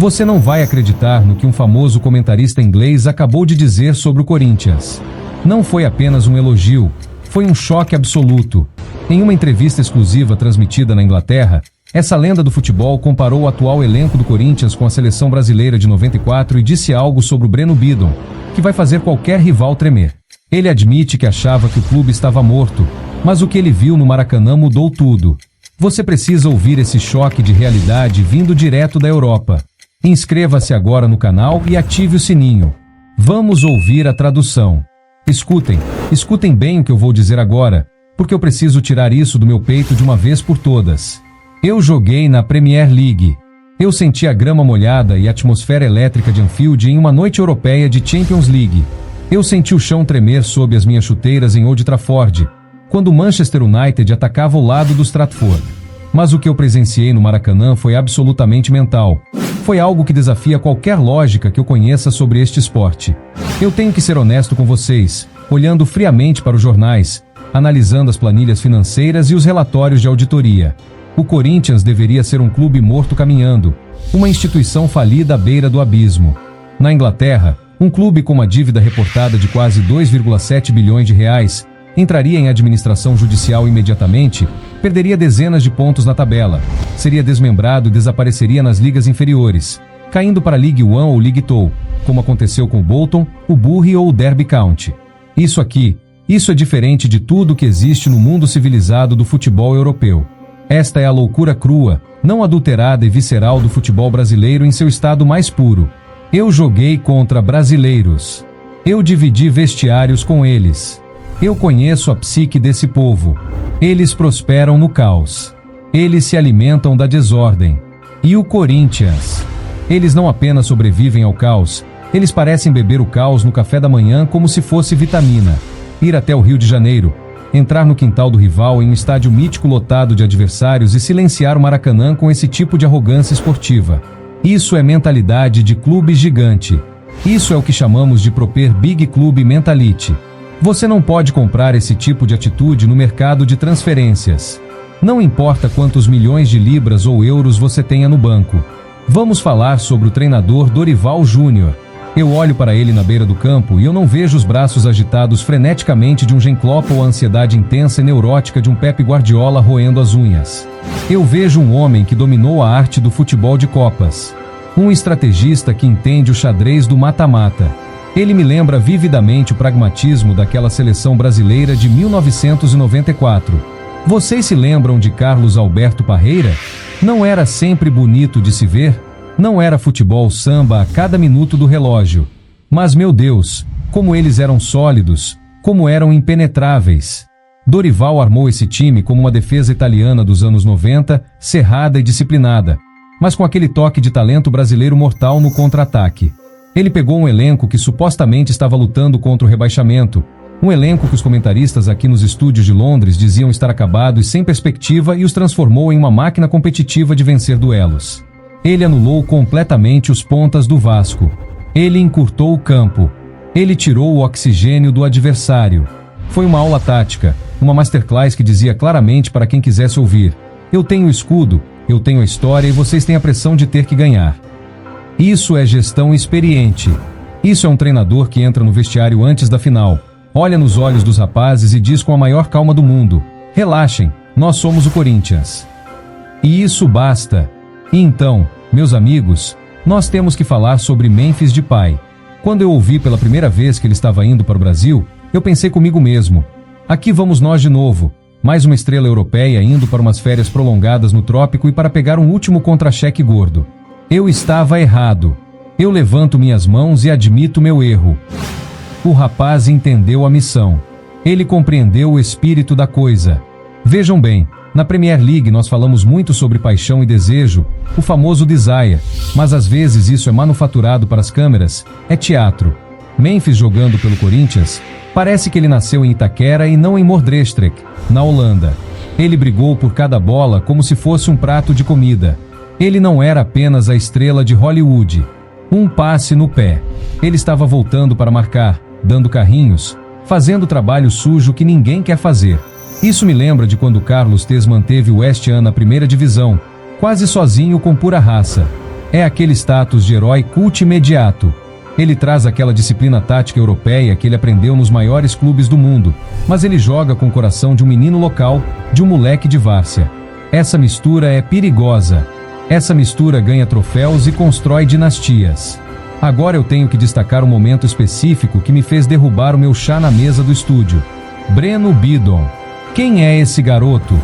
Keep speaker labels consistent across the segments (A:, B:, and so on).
A: Você não vai acreditar no que um famoso comentarista inglês acabou de dizer sobre o Corinthians. Não foi apenas um elogio, foi um choque absoluto. Em uma entrevista exclusiva transmitida na Inglaterra, essa lenda do futebol comparou o atual elenco do Corinthians com a seleção brasileira de 94 e disse algo sobre o Breno Bidon, que vai fazer qualquer rival tremer. Ele admite que achava que o clube estava morto, mas o que ele viu no Maracanã mudou tudo. Você precisa ouvir esse choque de realidade vindo direto da Europa. Inscreva-se agora no canal e ative o sininho. Vamos ouvir a tradução. Escutem bem o que eu vou dizer agora, porque eu preciso tirar isso do meu peito de uma vez por todas. Eu joguei na Premier League. Eu senti a grama molhada e a atmosfera elétrica de Anfield em uma noite europeia de Champions League. Eu senti o chão tremer sob as minhas chuteiras em Old Trafford, quando o Manchester United atacava o lado do Stratford. Mas o que eu presenciei no Maracanã foi absolutamente mental. Foi algo que desafia qualquer lógica que eu conheça sobre este esporte. Eu tenho que ser honesto com vocês, olhando friamente para os jornais, analisando as planilhas financeiras e os relatórios de auditoria. O Corinthians deveria ser um clube morto caminhando, uma instituição falida à beira do abismo. Na Inglaterra, um clube com uma dívida reportada de quase 2,7 bilhões de reais entraria em administração judicial imediatamente, perderia dezenas de pontos na tabela, seria desmembrado e desapareceria nas ligas inferiores, caindo para a League One ou League Two, como aconteceu com o Bolton, o Bury ou o Derby County. Isso é diferente de tudo que existe no mundo civilizado do futebol europeu. Esta é a loucura crua, não adulterada e visceral do futebol brasileiro em seu estado mais puro. Eu joguei contra brasileiros. Eu dividi vestiários com eles. Eu conheço a psique desse povo. Eles prosperam no caos. Eles se alimentam da desordem. E o Corinthians? Eles não apenas sobrevivem ao caos, eles parecem beber o caos no café da manhã como se fosse vitamina. Ir até o Rio de Janeiro, entrar no quintal do rival em um estádio mítico lotado de adversários e silenciar o Maracanã com esse tipo de arrogância esportiva. Isso é mentalidade de clube gigante. Isso é o que chamamos de proper big club mentality. Você não pode comprar esse tipo de atitude no mercado de transferências. Não importa quantos milhões de libras ou euros você tenha no banco. Vamos falar sobre o treinador Dorival Júnior. Eu olho para ele na beira do campo e eu não vejo os braços agitados freneticamente de um Jürgen Klopp ou a ansiedade intensa e neurótica de um Pep Guardiola roendo as unhas. Eu vejo um homem que dominou a arte do futebol de copas. Um estrategista que entende o xadrez do mata-mata. Ele me lembra vividamente o pragmatismo daquela seleção brasileira de 1994. Vocês se lembram de Carlos Alberto Parreira? Não era sempre bonito de se ver? Não era futebol samba a cada minuto do relógio. Mas, meu Deus, como eles eram sólidos, como eram impenetráveis. Dorival armou esse time como uma defesa italiana dos anos 90, cerrada e disciplinada, mas com aquele toque de talento brasileiro mortal no contra-ataque. Ele pegou um elenco que supostamente estava lutando contra o rebaixamento, um elenco que os comentaristas aqui nos estúdios de Londres diziam estar acabado e sem perspectiva e os transformou em uma máquina competitiva de vencer duelos. Ele anulou completamente os pontas do Vasco. Ele encurtou o campo. Ele tirou o oxigênio do adversário. Foi uma aula tática, uma masterclass que dizia claramente para quem quisesse ouvir: eu tenho o escudo, eu tenho a história e vocês têm a pressão de ter que ganhar. Isso é gestão experiente. Isso é um treinador que entra no vestiário antes da final, olha nos olhos dos rapazes e diz com a maior calma do mundo: relaxem, nós somos o Corinthians. E isso basta. E então, meus amigos, nós temos que falar sobre Memphis Depay. Quando eu ouvi pela primeira vez que ele estava indo para o Brasil, eu pensei comigo mesmo: aqui vamos nós de novo, mais uma estrela europeia indo para umas férias prolongadas no trópico e para pegar um último contra-cheque gordo. Eu estava errado. Eu levanto minhas mãos e admito meu erro. O rapaz entendeu a missão. Ele compreendeu o espírito da coisa. Vejam bem, na Premier League nós falamos muito sobre paixão e desejo, o famoso desire, mas às vezes isso é manufaturado para as câmeras, é teatro. Memphis jogando pelo Corinthians, parece que ele nasceu em Itaquera e não em Moordrecht, na Holanda. Ele brigou por cada bola como se fosse um prato de comida. Ele não era apenas a estrela de Hollywood. Um passe no pé. Ele estava voltando para marcar, dando carrinhos, fazendo o trabalho sujo que ninguém quer fazer. Isso me lembra de quando Carlos Tez manteve o West Ham na primeira divisão, quase sozinho com pura raça. É aquele status de herói cult imediato. Ele traz aquela disciplina tática europeia que ele aprendeu nos maiores clubes do mundo, mas ele joga com o coração de um menino local, de um moleque de várzea. Essa mistura é perigosa. Essa mistura ganha troféus e constrói dinastias. Agora eu tenho que destacar um momento específico que me fez derrubar o meu chá na mesa do estúdio. Breno Bidon. Quem é esse garoto?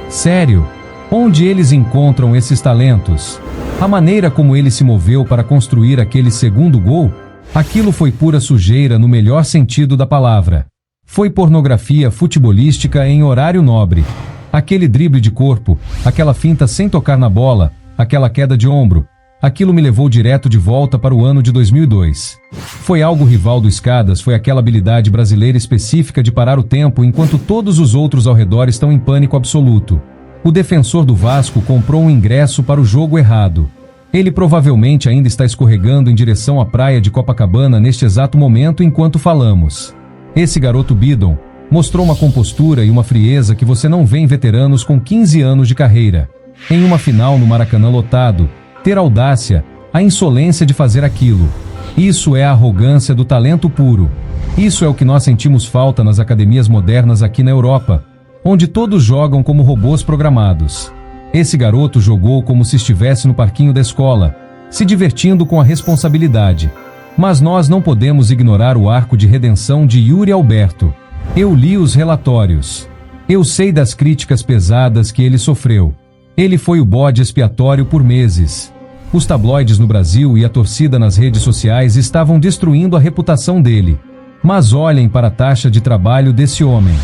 A: Sério? Onde eles encontram esses talentos? A maneira como ele se moveu para construir aquele segundo gol? Aquilo foi pura sujeira no melhor sentido da palavra. Foi pornografia futebolística em horário nobre. Aquele drible de corpo, aquela finta sem tocar na bola, aquela queda de ombro, aquilo me levou direto de volta para o ano de 2002. Foi algo rival do Escadas, foi aquela habilidade brasileira específica de parar o tempo enquanto todos os outros ao redor estão em pânico absoluto. O defensor do Vasco comprou um ingresso para o jogo errado. Ele provavelmente ainda está escorregando em direção à praia de Copacabana neste exato momento enquanto falamos. Esse garoto Bidon mostrou uma compostura e uma frieza que você não vê em veteranos com 15 anos de carreira. Em uma final no Maracanã lotado, ter a audácia, a insolência de fazer aquilo. Isso é a arrogância do talento puro. Isso é o que nós sentimos falta nas academias modernas aqui na Europa, onde todos jogam como robôs programados. Esse garoto jogou como se estivesse no parquinho da escola, se divertindo com a responsabilidade. Mas nós não podemos ignorar o arco de redenção de Yuri Alberto. Eu li os relatórios. Eu sei das críticas pesadas que ele sofreu. Ele foi o bode expiatório por meses. Os tabloides no Brasil e a torcida nas redes sociais estavam destruindo a reputação dele. Mas olhem para a taxa de trabalho desse homem.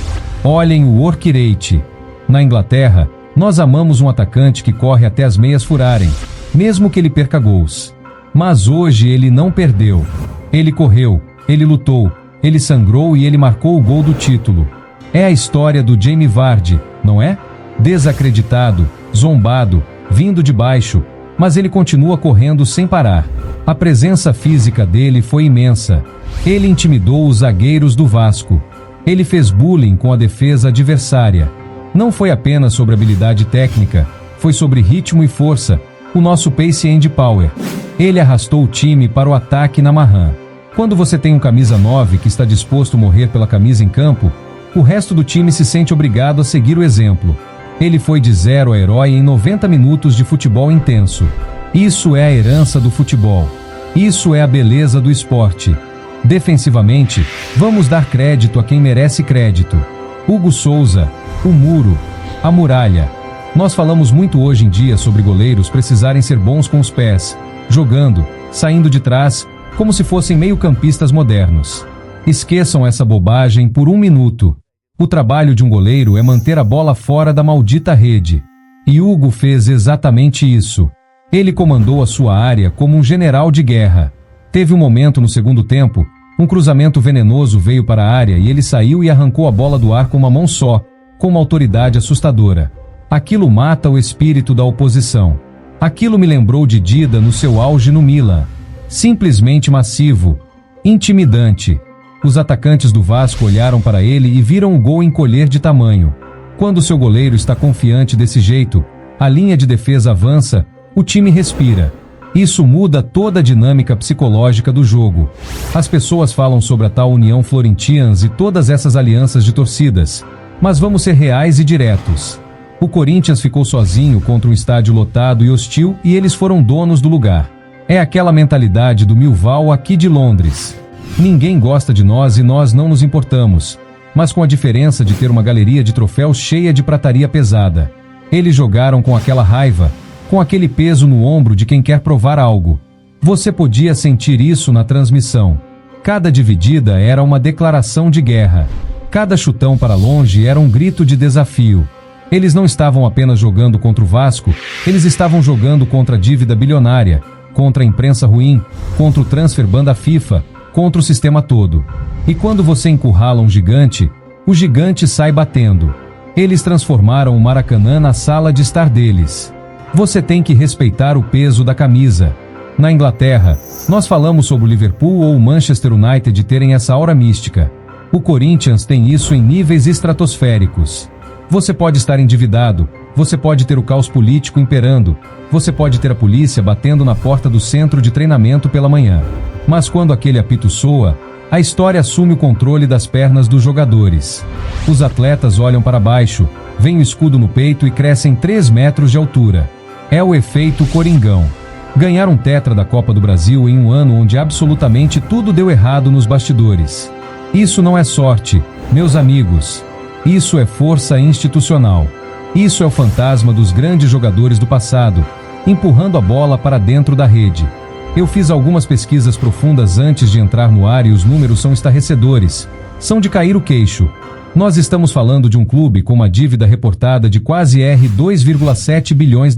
A: Olhem o work rate. Na Inglaterra, nós amamos um atacante que corre até as meias furarem, mesmo que ele perca gols. Mas hoje ele não perdeu. Ele correu, ele lutou, ele sangrou e ele marcou o gol do título. É a história do Jamie Vardy, não é? Desacreditado, zombado, vindo de baixo, mas ele continua correndo sem parar. A presença física dele foi imensa. Ele intimidou os zagueiros do Vasco. Ele fez bullying com a defesa adversária. Não foi apenas sobre habilidade técnica, foi sobre ritmo e força, o nosso pace and power. Ele arrastou o time para o ataque na marrã. Quando você tem um camisa 9 que está disposto a morrer pela camisa em campo, o resto do time se sente obrigado a seguir o exemplo. Ele foi de zero a herói em 90 minutos de futebol intenso. Isso é a herança do futebol. Isso é a beleza do esporte. Defensivamente, vamos dar crédito a quem merece crédito. Hugo Souza, o muro, a muralha. Nós falamos muito hoje em dia sobre goleiros precisarem ser bons com os pés, jogando, saindo de trás, como se fossem meio-campistas modernos. Esqueçam essa bobagem por um minuto. O trabalho de um goleiro é manter a bola fora da maldita rede. E Hugo fez exatamente isso. Ele comandou a sua área como um general de guerra. Teve um momento no segundo tempo, um cruzamento venenoso veio para a área e ele saiu e arrancou a bola do ar com uma mão só, com uma autoridade assustadora. Aquilo mata o espírito da oposição. Aquilo me lembrou de Dida no seu auge no Milan. Simplesmente massivo, intimidante. Os atacantes do Vasco olharam para ele e viram o gol encolher de tamanho. Quando seu goleiro está confiante desse jeito, a linha de defesa avança, o time respira. Isso muda toda a dinâmica psicológica do jogo. As pessoas falam sobre a tal União Florentians e todas essas alianças de torcidas. Mas vamos ser reais e diretos. O Corinthians ficou sozinho contra um estádio lotado e hostil e eles foram donos do lugar. É aquela mentalidade do Millwall aqui de Londres. Ninguém gosta de nós e nós não nos importamos. Mas com a diferença de ter uma galeria de troféus cheia de prataria pesada. Eles jogaram com aquela raiva, com aquele peso no ombro de quem quer provar algo. Você podia sentir isso na transmissão. Cada dividida era uma declaração de guerra. Cada chutão para longe era um grito de desafio. Eles não estavam apenas jogando contra o Vasco, eles estavam jogando contra a dívida bilionária, contra a imprensa ruim, contra o transfer ban da FIFA, contra o sistema todo. E quando você encurrala um gigante, o gigante sai batendo. Eles transformaram o Maracanã na sala de estar deles. Você tem que respeitar o peso da camisa. Na Inglaterra, nós falamos sobre o Liverpool ou o Manchester United terem essa aura mística. O Corinthians tem isso em níveis estratosféricos. Você pode estar endividado, Você pode ter o caos político imperando, você pode ter a polícia batendo na porta do centro de treinamento pela manhã. Mas quando aquele apito soa, a história assume o controle das pernas dos jogadores. Os atletas olham para baixo, veem o escudo no peito e crescem 3 metros de altura. É o efeito Coringão. Ganhar um tetra da Copa do Brasil em um ano onde absolutamente tudo deu errado nos bastidores. Isso não é sorte, meus amigos. Isso é força institucional. Isso é o fantasma dos grandes jogadores do passado, empurrando a bola para dentro da rede. Eu fiz algumas pesquisas profundas antes de entrar no ar e os números são estarrecedores. São de cair o queixo. Nós estamos falando de um clube com uma dívida reportada de quase R$ 2,7 bilhões.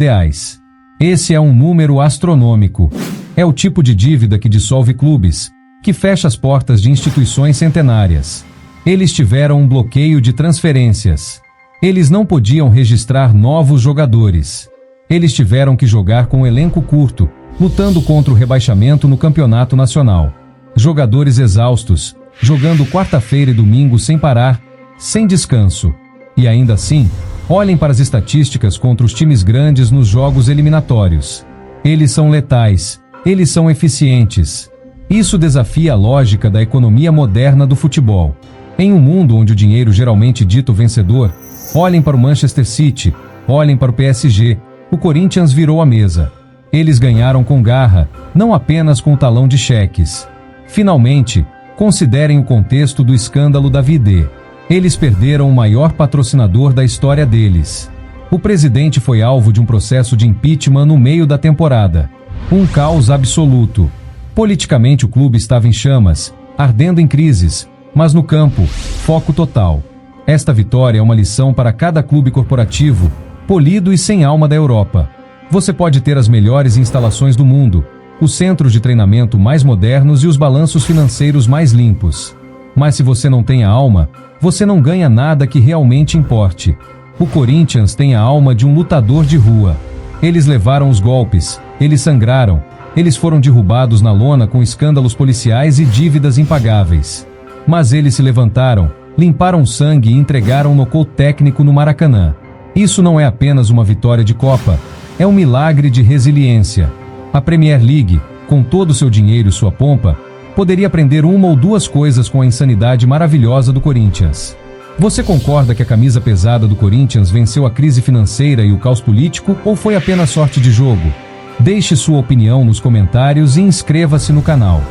A: Esse é um número astronômico. É o tipo de dívida que dissolve clubes, que fecha as portas de instituições centenárias. Eles tiveram um bloqueio de transferências. Eles não podiam registrar novos jogadores. Eles tiveram que jogar com um elenco curto, lutando contra o rebaixamento no campeonato nacional. Jogadores exaustos, jogando quarta-feira e domingo sem parar, sem descanso. E ainda assim, olhem para as estatísticas contra os times grandes nos jogos eliminatórios. Eles são letais, eles são eficientes. Isso desafia a lógica da economia moderna do futebol. Em um mundo onde o dinheiro geralmente dita o vencedor, olhem para o Manchester City, olhem para o PSG, o Corinthians virou a mesa. Eles ganharam com garra, não apenas com o talão de cheques. Finalmente, considerem o contexto do escândalo da Vide. Eles perderam o maior patrocinador da história deles. O presidente foi alvo de um processo de impeachment no meio da temporada. Um caos absoluto. Politicamente o clube estava em chamas, ardendo em crises, mas no campo, foco total. Esta vitória é uma lição para cada clube corporativo, polido e sem alma da Europa. Você pode ter as melhores instalações do mundo, os centros de treinamento mais modernos e os balanços financeiros mais limpos. Mas se você não tem a alma, você não ganha nada que realmente importe. O Corinthians tem a alma de um lutador de rua. Eles levaram os golpes, eles sangraram, eles foram derrubados na lona com escândalos policiais e dívidas impagáveis. Mas eles se levantaram, limparam sangue e entregaram nocaute técnico no Maracanã. Isso não é apenas uma vitória de Copa, é um milagre de resiliência. A Premier League, com todo o seu dinheiro e sua pompa, poderia aprender uma ou duas coisas com a insanidade maravilhosa do Corinthians. Você concorda que a camisa pesada do Corinthians venceu a crise financeira e o caos político ou foi apenas sorte de jogo? Deixe sua opinião nos comentários e inscreva-se no canal.